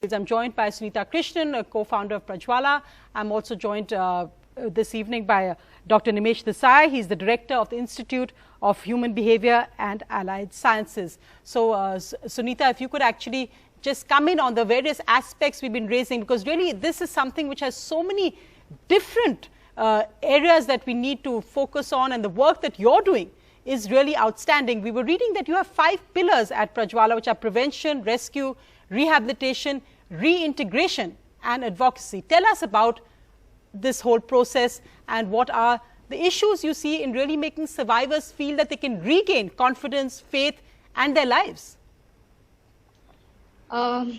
I'm joined by Sunita Krishnan, a co-founder of Prajwala. I'm also joined this evening by Dr. Nimesh Desai. He's the director of the Institute of Human Behavior and Allied Sciences. So, Sunita, if you could actually just come in on the various aspects we've been raising, because really this is something which has so many different areas that we need to focus on, and the work that you're doing is really outstanding. We were reading that you have 5 pillars at Prajwala, which are prevention, rescue, rehabilitation, reintegration and advocacy. Tell us about this whole process and what are the issues you see in really making survivors feel that they can regain confidence, faith and their lives.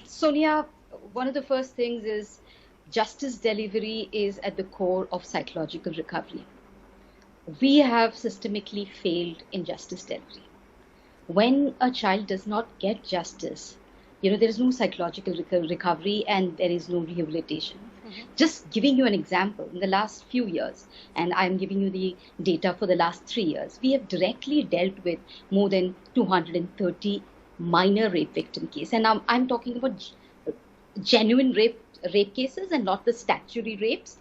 Sonia, one of the first things is justice delivery is at the core of psychological recovery. We have systemically failed in justice delivery. When a child does not get justice, there is no psychological recovery and there is no rehabilitation. Just giving you an example, in the last few years, and I'm giving you the data for the last 3 years, we have directly dealt with more than 230 minor rape victim cases. And I'm talking about genuine rape cases and not the statutory rapes,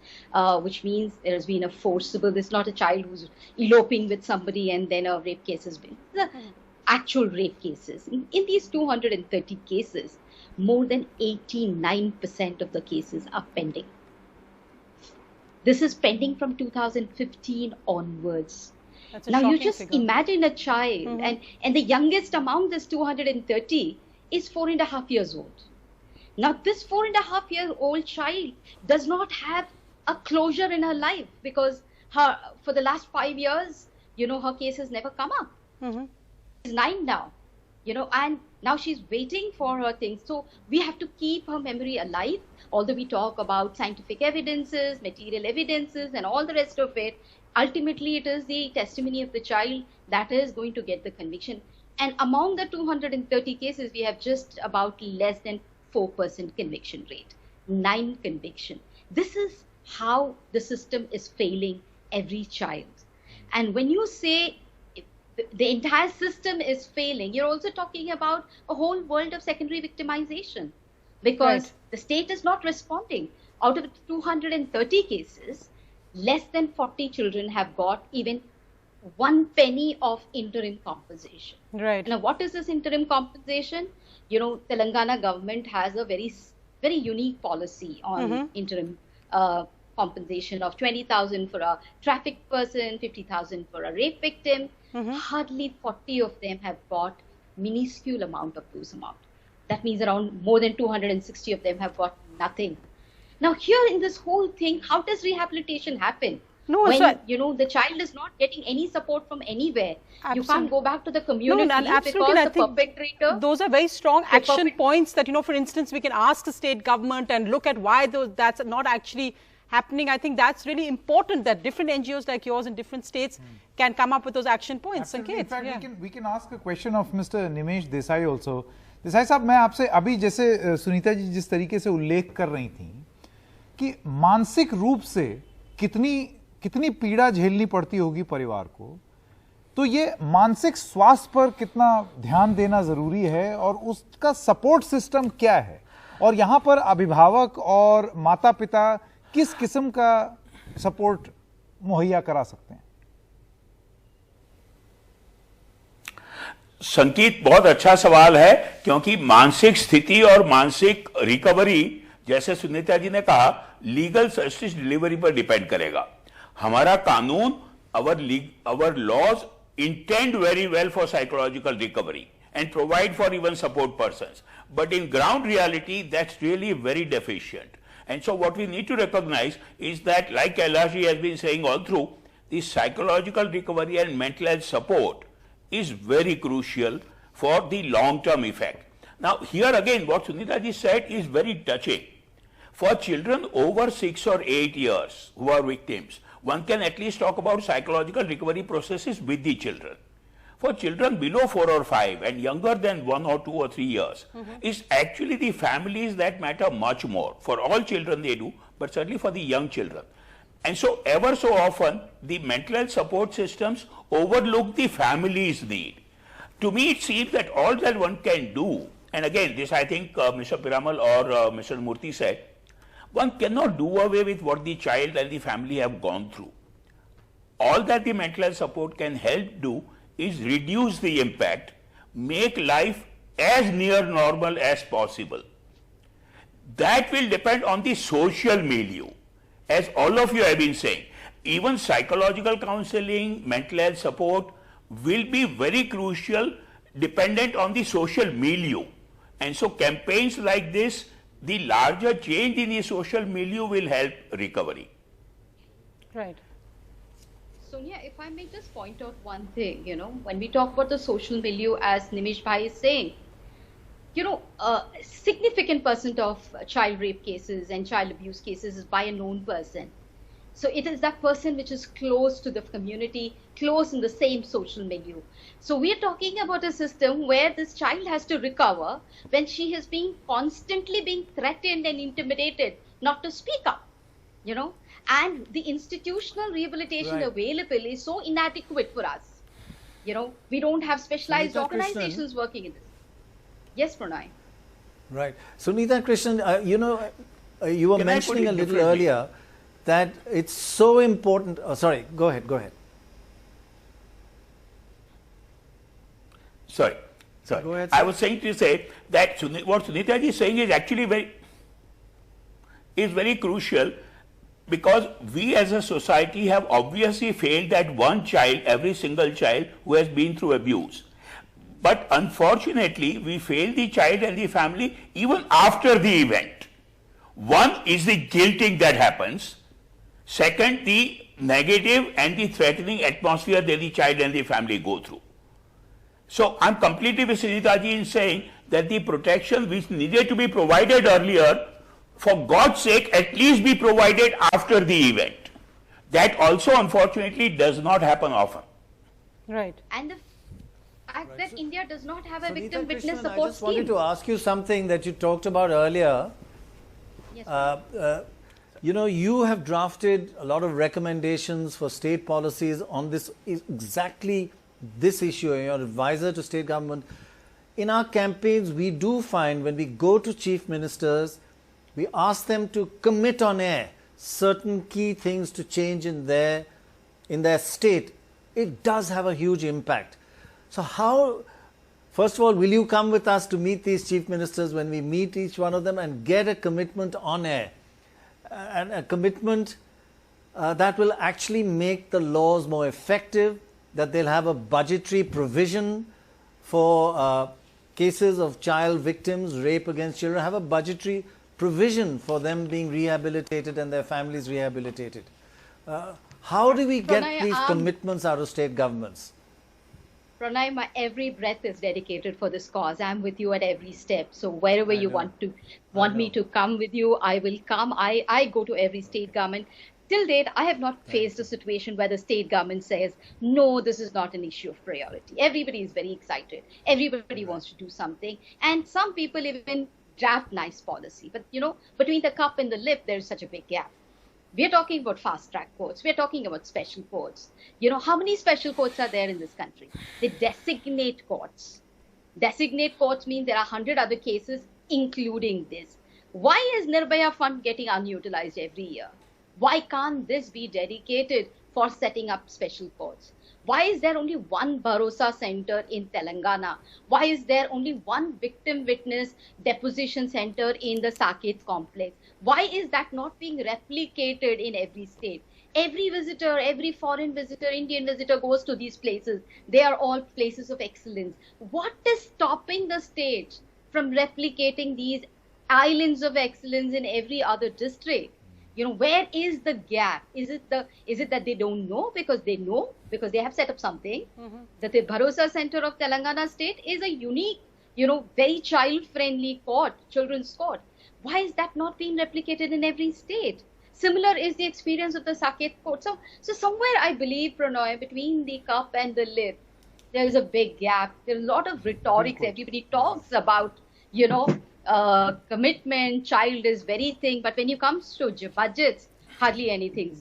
which means there has been a forcible, there's not a child who's eloping with somebody and then a rape case has been. Actual rape cases. In these 230 cases, more than 89% of the cases are pending. This is pending from 2015 onwards. Now you just imagine a child, and the youngest among this 230 is 4.5 years old. Now this 4.5-year-old child does not have a closure in her life because for the last 5 years, her case has never come up. She's 9 now, and now she's waiting for her things. So we have to keep her memory alive. Although we talk about scientific evidences, material evidences, and all the rest of it, ultimately it is the testimony of the child that is going to get the conviction. And among the 230 cases, we have just about less than 4% conviction rate, 9 conviction. This is how the system is failing every child. And when you say the entire system is failing, you're also talking about a whole world of secondary victimization, because the state is not responding. Out of 230 cases, less than 40 children have got even 1 penny of interim compensation. Now, what is this interim compensation? Telangana government has a very, very unique policy on interim compensation of 20,000 for a traffic person, 50,000 for a rape victim. Hardly 40 of them have got minuscule amount of those amount. That means around more than 260 of them have got nothing. Now here in this whole thing, how does rehabilitation happen? When the child is not getting any support from anywhere, you can't go back to the community because the perpetrator. Those are very strong action points that, for instance, we can ask the state government and look at why that's not actually happening. I think that's really important that different NGOs like yours in different states can come up with those action points. In fact, we can ask a question of Mr. Nimesh Desai also. Desai साहब, मैं आपसे अभी जैसे सुनीता जी जिस तरीके से उल्लेख कर रही थी कि मानसिक रूप से कितनी पीड़ा झेलनी पड़ती होगी परिवार को, तो ये मानसिक स्वास्थ्य पर कितना ध्यान देना जरूरी है और उसका सपोर्ट सिस्टम क्या है, और यहाँ पर अभिभावक और माता पिता किस किस्म का सपोर्ट मुहैया करा सकते हैं? संकेत, बहुत अच्छा सवाल है, क्योंकि मानसिक स्थिति और मानसिक रिकवरी, जैसे सुनीता जी ने कहा, लीगल जस्टिस डिलीवरी पर डिपेंड करेगा. हमारा कानून, our laws intend very well for psychological recovery and provide for even support persons, but in ground reality that's really very deficient. And so what we need to recognize is that, like Kailash has been saying all through, the psychological recovery and mental health support is very crucial for the long-term effect. Now here again what Sunita ji said is very touching. For children over 6 or 8 years who are victims, one can at least talk about psychological recovery processes with the children. For children below 4 or 5 and younger than 1 or 2 or 3 years, is actually the families that matter much more. For all children they do, but certainly for the young children. And so ever so often the mental health support systems overlook the family's need. To me, it seems that all that one can do and again, this I think Mr. Piramal or Mr. Murthy said, one cannot do away with what the child and the family have gone through. All that the mental health support can help do is reduce the impact, make life as near normal as possible. That will depend on the social milieu, as all of you have been saying. Even psychological counseling, mental health support will be very crucial, dependent on the social milieu. And so campaigns like this, the larger change in the social milieu will help recovery. Right. Sonia, if I may just point out one thing, when we talk about the social milieu, as Nimish Bhai is saying, a significant percent of child rape cases and child abuse cases is by a known person. So it is that person which is close to the community, close in the same social milieu. So we are talking about a system where this child has to recover when she has been constantly being threatened and intimidated not to speak up, and the institutional rehabilitation available is so inadequate for us. We don't have specialized Sunita organizations working in this. Yes, Pranay. Right. Sunita Krishnan, you were Can I put mentioning it a little differently? earlier that it's so important. Oh, sorry, go ahead. Sorry. Go ahead, I sir. was saying to say that what Sunita ji is saying is actually very crucial, because we as a society have obviously failed that one child, every single child who has been through abuse. But unfortunately, we fail the child and the family even after the event. One is the guilting that happens. Second, the negative and the threatening atmosphere that the child and the family go through. So I'm completely with Sunita ji in saying that the protection which needed to be provided earlier, for God's sake, at least be provided after the event. That also, unfortunately, does not happen often. Right. And the fact that India does not have a Sunita victim witness Krishnan, I support just wanted scheme. to ask you something that you talked about earlier. Yes, You have drafted a lot of recommendations for state policies on this, exactly this issue. You're an advisor to state government. In our campaigns, we do find when we go to chief ministers, we ask them to commit on air certain key things to change in their state. It does have a huge impact. So how, first of all, will you come with us to meet these chief ministers when we meet each one of them and get a commitment on air? And a commitment that will actually make the laws more effective, that they'll have a budgetary provision for cases of child victims, rape against children, have a budgetary provision for them being rehabilitated and their families rehabilitated. How do we get Pranay, these commitments out of state governments? Pranay, my every breath is dedicated for this cause. I'm with you at every step. So wherever you want me to come with you, I will come. I go to every state government. Till date, I have not faced a situation where the state government says, no, this is not an issue of priority. Everybody is very excited. Everybody wants to do something. And some people even draft nice policy. But, between the cup and the lip, there's such a big gap. We're talking about fast track courts. We're talking about special courts. How many special courts are there in this country? They designate courts. Designate courts mean there are 100 other cases, including this. Why is Nirbhaya Fund getting unutilized every year? Why can't this be dedicated for setting up special courts? Why is there only one Bharosa Center in Telangana? Why is there only one victim witness deposition center in the Saket complex? Why is that not being replicated in every state? Every visitor, every foreign visitor, Indian visitor goes to these places. They are all places of excellence. What is stopping the state from replicating these islands of excellence in every other district? Where is the gap? Is it that they don't know because they know, because they have set up something? That the Bharosa Center of Telangana state is a unique, very child-friendly court, children's court. Why is that not being replicated in every state? Similar is the experience of the Saket court. So somewhere I believe, Pranay, between the cup and the lip, there is a big gap. There's a lot of rhetorics. Everybody talks about, commitment, child is very thing. But when it comes to budgets, hardly anything's